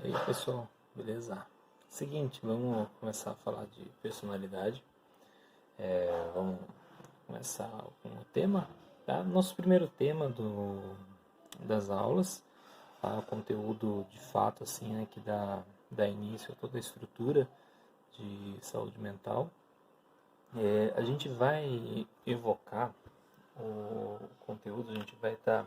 E aí, pessoal, beleza? Seguinte, vamos começar a falar de personalidade. Vamos começar com o tema, tá? Nosso primeiro tema das aulas, tá? O conteúdo de fato, assim, né, que dá início a toda a estrutura de saúde mental. A gente vai evocar o conteúdo, a gente vai estar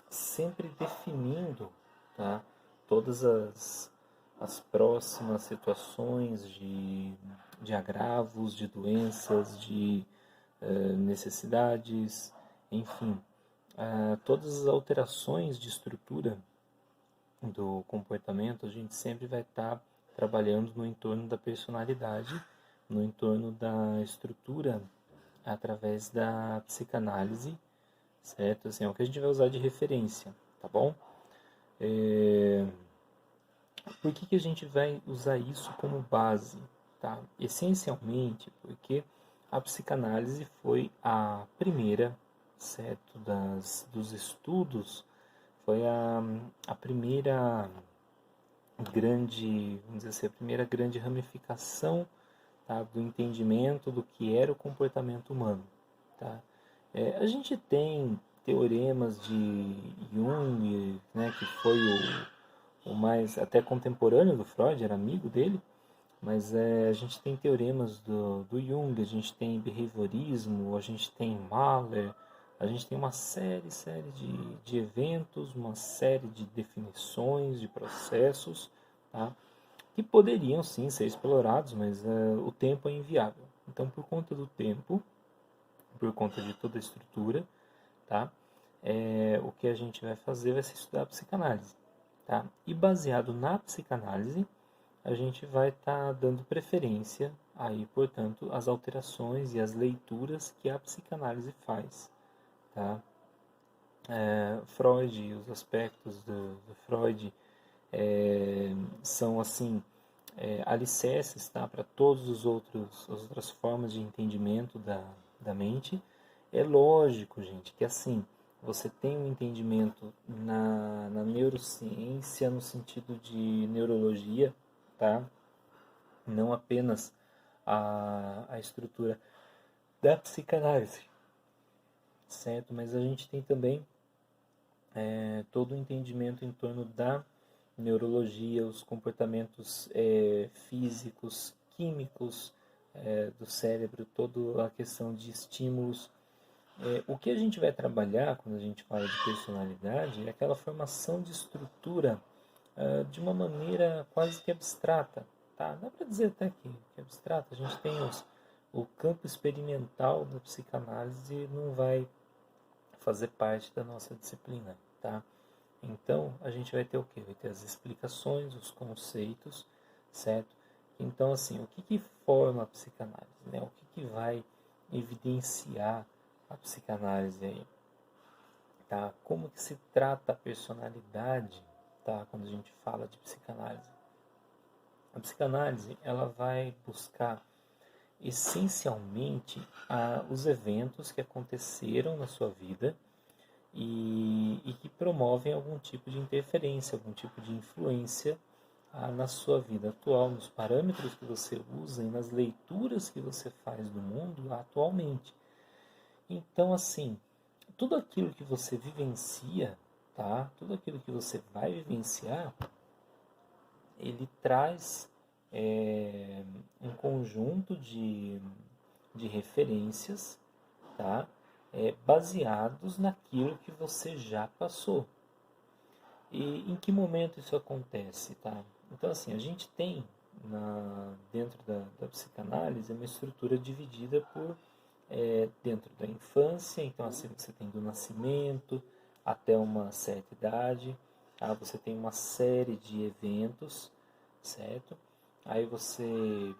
sempre definindo, tá, todas as próximas situações de agravos, de doenças, de necessidades, enfim, todas as alterações de estrutura do comportamento, a gente sempre vai estar trabalhando no entorno da personalidade, no entorno da estrutura através da psicanálise, certo? Assim, é o que a gente vai usar de referência, tá bom? Por que a gente vai usar isso como base? Tá? Essencialmente porque a psicanálise foi a primeira, certo, dos estudos, foi a primeira grande, vamos dizer assim, a primeira grande ramificação, tá, do entendimento do que era o comportamento humano. Tá? A gente tem teoremas de Jung, né, que foi o mais até contemporâneo do Freud, era amigo dele, mas a gente tem teoremas do Jung, a gente tem behaviorismo, a gente tem Mahler, a gente tem uma série de eventos, uma série de definições, de processos, tá? Que poderiam sim ser explorados, mas o tempo é inviável. Então, por conta do tempo, por conta de toda a estrutura, tá? O que a gente vai fazer vai ser estudar a psicanálise, tá? E baseado na psicanálise, a gente vai estar dando preferência aí, portanto, às alterações e às leituras que a psicanálise faz, tá? Freud, os aspectos do Freud são assim alicerces, tá, para todos as outras formas de entendimento da mente. É lógico, gente, que assim você tem um entendimento na neurociência no sentido de neurologia, tá? Não apenas a estrutura da psicanálise, certo? Mas a gente tem também todo o entendimento em torno da neurologia, os comportamentos físicos, químicos do cérebro, toda a questão de estímulos. O que a gente vai trabalhar quando a gente fala de personalidade é aquela formação de estrutura de uma maneira quase que abstrata. Tá? Dá para dizer até que é abstrata. A gente tem o campo experimental da psicanálise não vai fazer parte da nossa disciplina, tá? Então, a gente vai ter o quê? Vai ter as explicações, os conceitos, certo? Então, assim, o que forma a psicanálise, né? O que vai evidenciar a psicanálise aí, tá? Como que se trata a personalidade, tá? Quando a gente fala de psicanálise. A psicanálise, ela vai buscar essencialmente os eventos que aconteceram na sua vida e que promovem algum tipo de interferência, algum tipo de influência na sua vida atual, nos parâmetros que você usa e nas leituras que você faz do mundo atualmente. Então, assim, tudo aquilo que você vivencia, tá? Tudo aquilo que você vai vivenciar, ele traz um conjunto de referências, tá? Baseados naquilo que você já passou. E em que momento isso acontece, tá? Então, assim, a gente tem dentro da psicanálise uma estrutura dividida por dentro da infância, então assim você tem do nascimento até uma certa idade, tá? Você tem uma série de eventos, certo? Aí você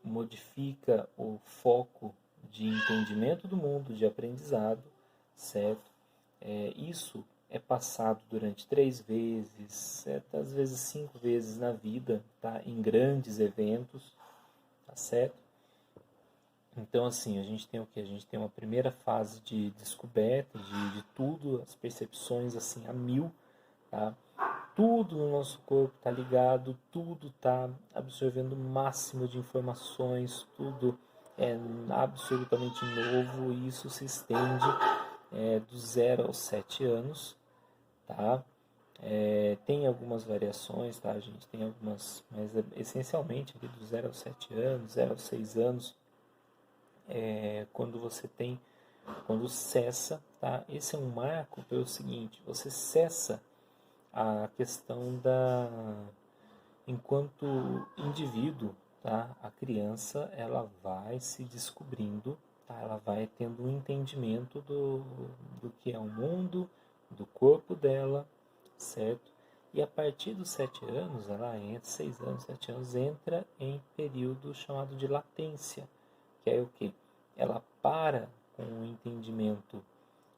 modifica o foco de entendimento do mundo, de aprendizado, certo? Isso é passado durante 3 vezes, certo? Às vezes 5 vezes na vida, tá? Em grandes eventos, tá certo? Então, assim, a gente tem o que? A gente tem uma primeira fase de descoberta de tudo, as percepções, assim, a mil, tá? tudo no nosso corpo está ligado, tudo está absorvendo o máximo de informações, tudo é absolutamente novo e isso se estende do 0 aos 7 anos, tá? Tem algumas variações, tá, gente? Tem algumas, mas essencialmente ali do 0 aos 7 anos, 0 aos 6 anos, quando você tem, quando cessa, tá? Esse é um marco pelo seguinte, você cessa a questão da, enquanto indivíduo, tá? A criança, ela vai se descobrindo, tá? Ela vai tendo um entendimento do que é o mundo, do corpo dela, certo? E a partir dos 7 anos, ela entra, 6 anos, 7 anos, entra em período chamado de latência, que é o que? Ela para com o entendimento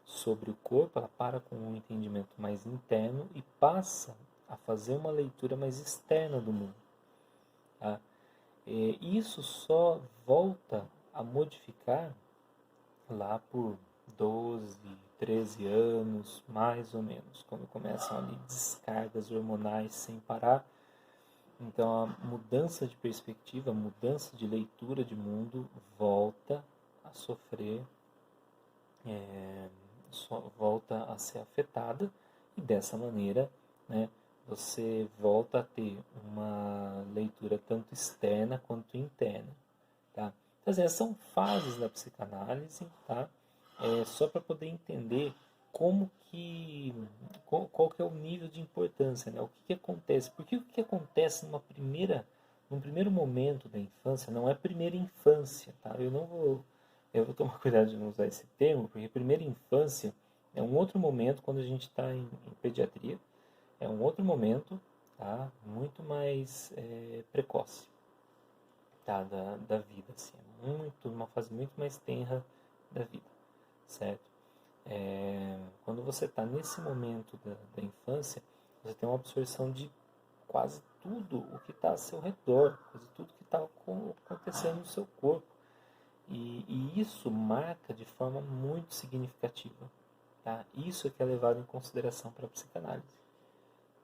sobre o corpo, ela para com um entendimento mais interno e passa a fazer uma leitura mais externa do mundo. Tá? E isso só volta a modificar lá por 12, 13 anos, mais ou menos, quando começam ali descargas hormonais sem parar. Então a mudança de perspectiva, a mudança de leitura de mundo volta a sofrer, volta a ser afetada e dessa maneira, né, você volta a ter uma leitura tanto externa quanto interna, tá? Então, essas são fases da psicanálise, tá? Só para poder entender como que qual que é o nível de importância, né? O que acontece? Porque o que acontece num primeiro momento da infância não é primeira infância, tá? Eu vou tomar cuidado de não usar esse termo, porque primeira infância é um outro momento quando a gente está em pediatria, é um outro momento, tá? Muito mais precoce, tá? Da vida, assim, uma fase muito mais tenra da vida, certo? Quando você está nesse momento da infância, você tem uma absorção de quase tudo o que está ao seu redor, quase tudo que está acontecendo no seu corpo. E isso marca de forma muito significativa. Tá? Isso é que é levado em consideração para a psicanálise.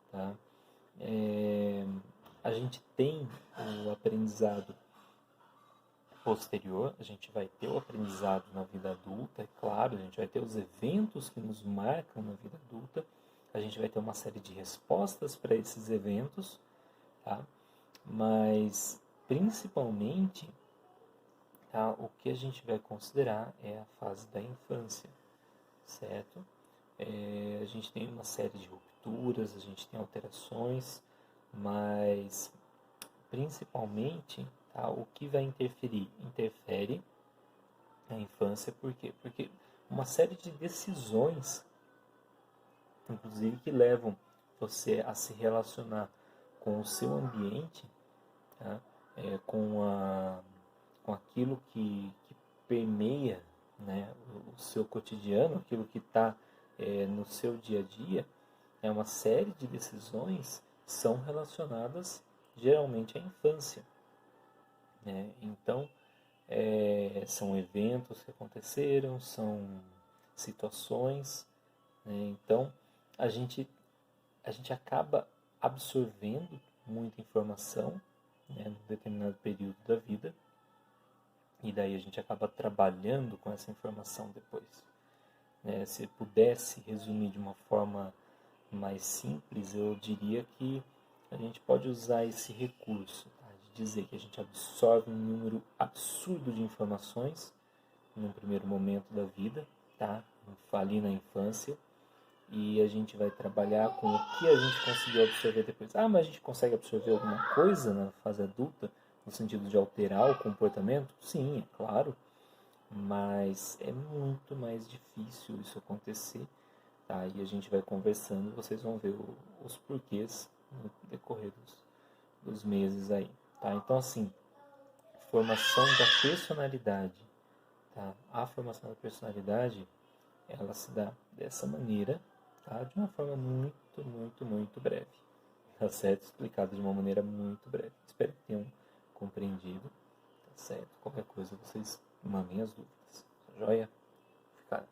Tá? A gente tem o aprendizado posterior, a gente vai ter o aprendizado na vida adulta, é claro, a gente vai ter os eventos que nos marcam na vida adulta, a gente vai ter uma série de respostas para esses eventos, tá? Mas principalmente, tá, o que a gente vai considerar é a fase da infância, certo? A gente tem uma série de rupturas, a gente tem alterações, mas principalmente, tá, o que vai interferir? Interfere na infância, por quê? Porque uma série de decisões, inclusive que levam você a se relacionar com o seu ambiente, tá? Com aquilo que permeia, né, o seu cotidiano, aquilo que está no seu dia a dia, uma série de decisões são relacionadas geralmente à infância, né? Então, são eventos que aconteceram, são situações, né? Então, a gente, a gente acaba absorvendo muita informação, né, num determinado período da vida, e daí a gente acaba trabalhando com essa informação depois. Né? Se pudesse resumir de uma forma mais simples, eu diria que a gente pode usar esse recurso, tá? De dizer que a gente absorve um número absurdo de informações num primeiro momento da vida, tá? Ali na infância, e a gente vai trabalhar com o que a gente conseguiu absorver depois. Ah, mas a gente consegue absorver alguma coisa na fase adulta, no sentido de alterar o comportamento? Sim, é claro, mas é muito mais difícil isso acontecer, tá? E a gente vai conversando, vocês vão ver os porquês no decorrer dos meses aí, tá? Então, assim, formação da personalidade, tá? A formação da personalidade, ela se dá dessa maneira, tá? De uma forma muito, muito, muito breve, tá certo? Explicado de uma maneira muito breve. Espero que tenham compreendido, tá certo? Qualquer coisa vocês mandem as dúvidas, tá joia? Ficar